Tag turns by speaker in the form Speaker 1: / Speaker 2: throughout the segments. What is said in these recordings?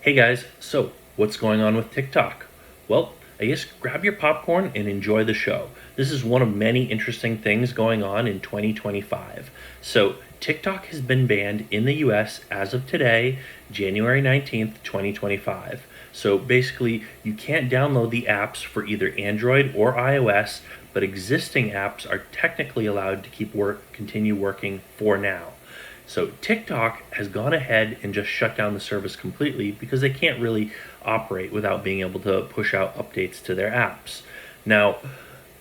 Speaker 1: Hey guys, so what's going on with TikTok? Well, I guess grab your popcorn and enjoy the show. This is one of many interesting things going on in 2025. So, TikTok has been banned in the US as of today, January 19th, 2025. So, basically, you can't download the apps for either Android or iOS, but existing apps are technically allowed to continue working for now. So TikTok has gone ahead and just shut down the service completely because they can't really operate without being able to push out updates to their apps. Now,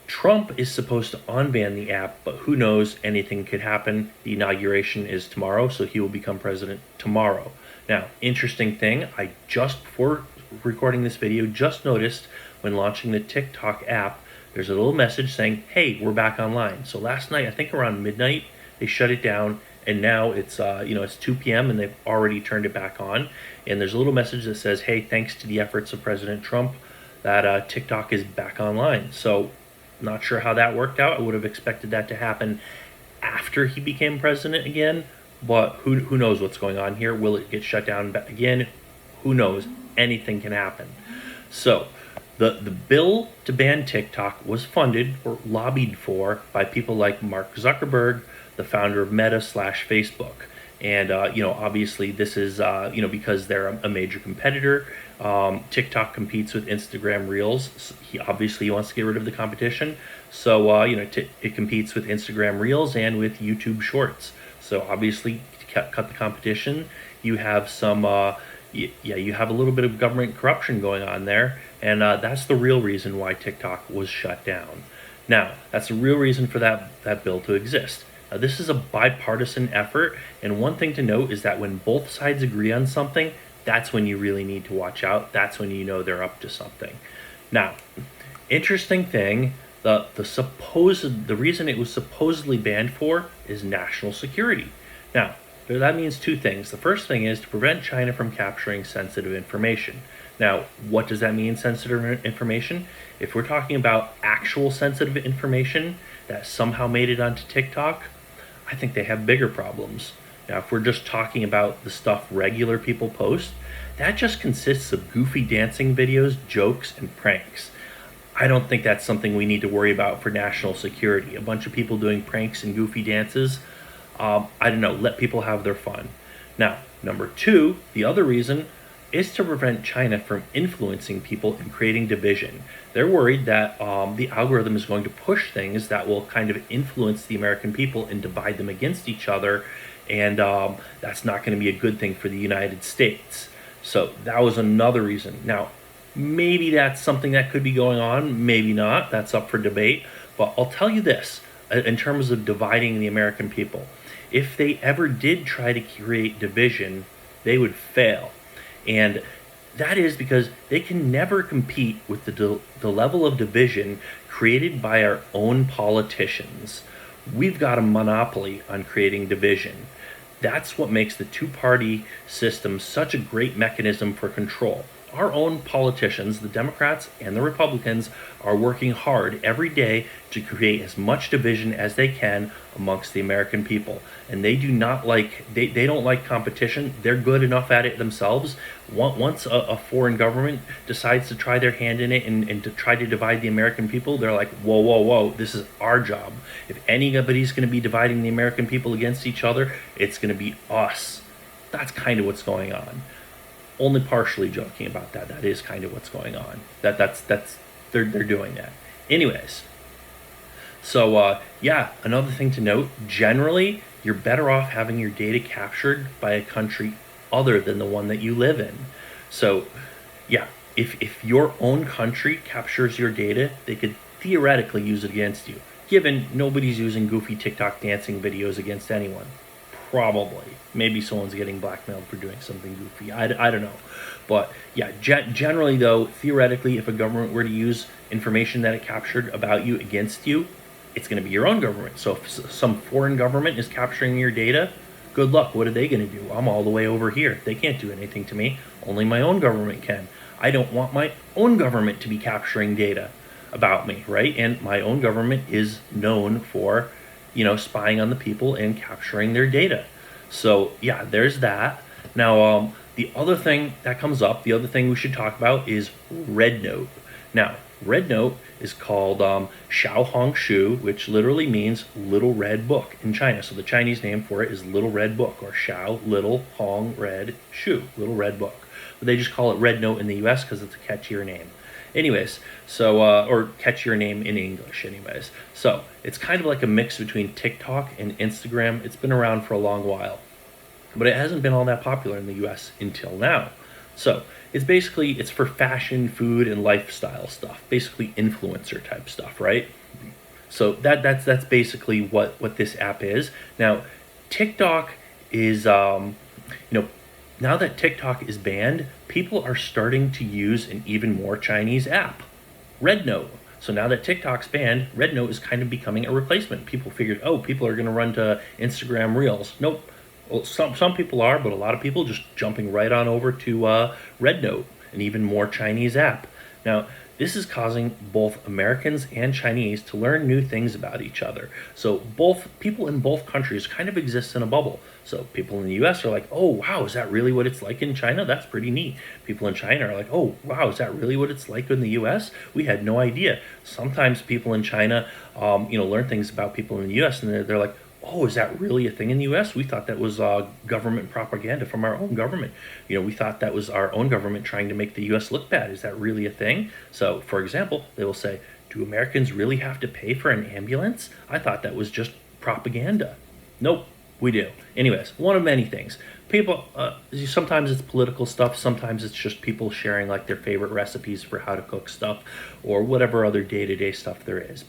Speaker 1: Trump is supposed to unban the app, but who knows, anything could happen. The inauguration is tomorrow, so he will become president tomorrow. Now, interesting thing, I just before recording this video just noticed when launching the TikTok app, there's a little message saying, "Hey, we're back online." So last night, I think around midnight, they shut it down, and now it's 2 p.m. and they've already turned it back on. And there's a little message that says, "Hey, thanks to the efforts of President Trump, that TikTok is back online." So, not sure how that worked out. I would have expected that to happen after he became president again, but who knows what's going on here? Will it get shut down again? Who knows? Anything can happen. So, the bill to ban TikTok was funded or lobbied for by people like Mark Zuckerberg, the founder of Meta slash Facebook. And, obviously this is, because they're a major competitor. TikTok competes with Instagram Reels. He obviously wants to get rid of the competition. So, it competes with Instagram Reels and with YouTube Shorts. So obviously to cut the competition, you have some, you have a little bit of government corruption going on there. And that's the real reason why TikTok was shut down. Now, that's the real reason for that bill to exist. This is a bipartisan effort, and one thing to note is that when both sides agree on something, that's when you really need to watch out. That's when you know they're up to something. Now, interesting thing, the reason it was supposedly banned for is national security. Now, that means two things. The first thing is to prevent China from capturing sensitive information. Now, what does that mean, sensitive information? If we're talking about actual sensitive information that somehow made it onto TikTok, I think they have bigger problems. Now, if we're just talking about the stuff regular people post, that just consists of goofy dancing videos, jokes, and pranks. I don't think that's something we need to worry about for national security. A bunch of people doing pranks and goofy dances, I don't know, let people have their fun. Now, number two, the other reason is to prevent China from influencing people and creating division. They're worried that the algorithm is going to push things that will kind of influence the American people and divide them against each other, and that's not going to be a good thing for the United States. So that was another reason. Now, maybe that's something that could be going on, maybe not. That's up for debate. But I'll tell you this, in terms of dividing the American people, if they ever did try to create division, they would fail. And that is because they can never compete with the level of division created by our own politicians. We've got a monopoly on creating division. That's what makes the two-party system such a great mechanism for control. Our own politicians, the Democrats and the Republicans, are working hard every day to create as much division as they can amongst the American people. And they don't like competition. They're good enough at it themselves. Once a foreign government decides to try their hand in it and to try to divide the American people, they're like, whoa, whoa, whoa, this is our job. If anybody's going to be dividing the American people against each other, it's going to be us. That's kind of what's going on. Only partially joking about that. That is kind of what's going on. They're doing that. Anyways, so another thing to note, generally, you're better off having your data captured by a country other than the one that you live in. So, if your own country captures your data, they could theoretically use it against you, given nobody's using goofy TikTok dancing videos against anyone. Probably. Maybe someone's getting blackmailed for doing something goofy. I don't know. But generally though, theoretically, if a government were to use information that it captured about you against you, it's going to be your own government. So if some foreign government is capturing your data, good luck. What are they going to do? I'm all the way over here. They can't do anything to me. Only my own government can. I don't want my own government to be capturing data about me, right? And my own government is known for spying on the people and capturing their data. So there's that. Now, The other thing that comes up, the other thing we should talk about is RedNote. Now, RedNote is called Xiao Hong Shu, which literally means Little Red Book in China. So the Chinese name for it is Little Red Book, or Xiao Little Hong Red Shu, Little Red Book. But they just call it RedNote in the US because it's a catchier name. Anyways, so, or catchier name in English, anyways. So it's kind of like a mix between TikTok and Instagram. It's been around for a long while, but it hasn't been all that popular in the US until now. So it's for fashion, food, and lifestyle stuff, basically influencer type stuff, right? So that's basically what this app is. Now, TikTok is you know now that TikTok is banned, people are starting to use an even more Chinese app, RedNote. So now that TikTok's banned, RedNote is kind of becoming a replacement. People figured, oh, people are going to run to Instagram Reels. Nope. Well, some people are, but a lot of people just jumping right on over to RedNote, an even more Chinese app. Now, this is causing both Americans and Chinese to learn new things about each other. So both people in both countries kind of exist in a bubble. So people in the US are like, oh, wow, is that really what it's like in China? That's pretty neat. People in China are like, oh, wow, is that really what it's like in the US? We had no idea. Sometimes people in China, learn things about people in the US, and they're like, oh, is that really a thing in the U.S.? We thought that was government propaganda from our own government. We thought that was our own government trying to make the U.S. look bad. Is that really a thing? So, for example, they will say, do Americans really have to pay for an ambulance? I thought that was just propaganda. Nope, we do. Anyways, one of many things. People, sometimes it's political stuff. Sometimes it's just people sharing like their favorite recipes for how to cook stuff, or whatever other day-to-day stuff there is.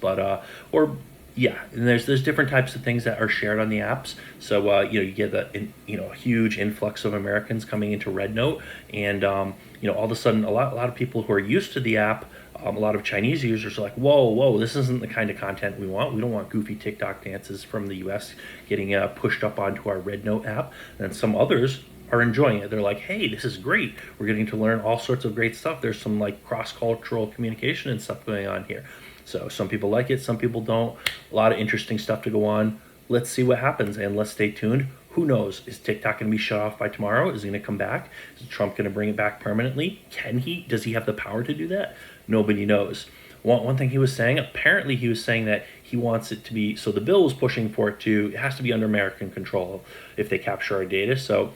Speaker 1: Yeah, and there's different types of things that are shared on the apps. So you get a huge influx of Americans coming into RedNote, and all of a sudden a lot of people who are used to the app, a lot of Chinese users are like, whoa, this isn't the kind of content we want. We don't want goofy TikTok dances from the U.S. getting pushed up onto our RedNote app. And some others are enjoying it. They're like, hey, this is great. We're getting to learn all sorts of great stuff. There's some like cross-cultural communication and stuff going on here. So some people like it, some people don't. A lot of interesting stuff to go on. Let's see what happens, and let's stay tuned. Who knows? Is TikTok going to be shut off by tomorrow? Is he going to come back? Is Trump going to bring it back permanently? Can he? Does he have the power to do that? Nobody knows. One thing he was saying, apparently he was saying that he wants it to be, so the bill was pushing for it has to be under American control if they capture our data. So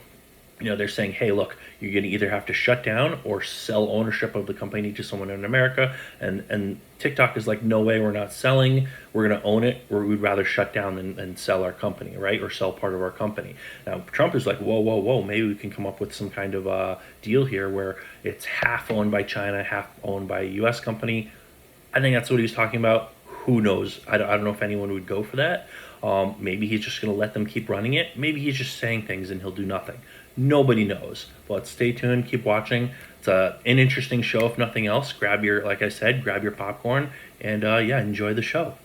Speaker 1: they're saying, hey, look, you're going to either have to shut down or sell ownership of the company to someone in America. And TikTok is like, no way, we're not selling. We're going to own it, or we'd rather shut down than sell our company, right? Or sell part of our company. Now, Trump is like, whoa, maybe we can come up with some kind of deal here where it's half owned by China, half owned by a U.S. company. I think that's what he's talking about. Who knows? I don't know if anyone would go for that. Maybe he's just going to let them keep running it. Maybe he's just saying things and he'll do nothing. Nobody knows. But stay tuned. Keep watching. It's an interesting show, if nothing else. Like I said, grab your popcorn and enjoy the show.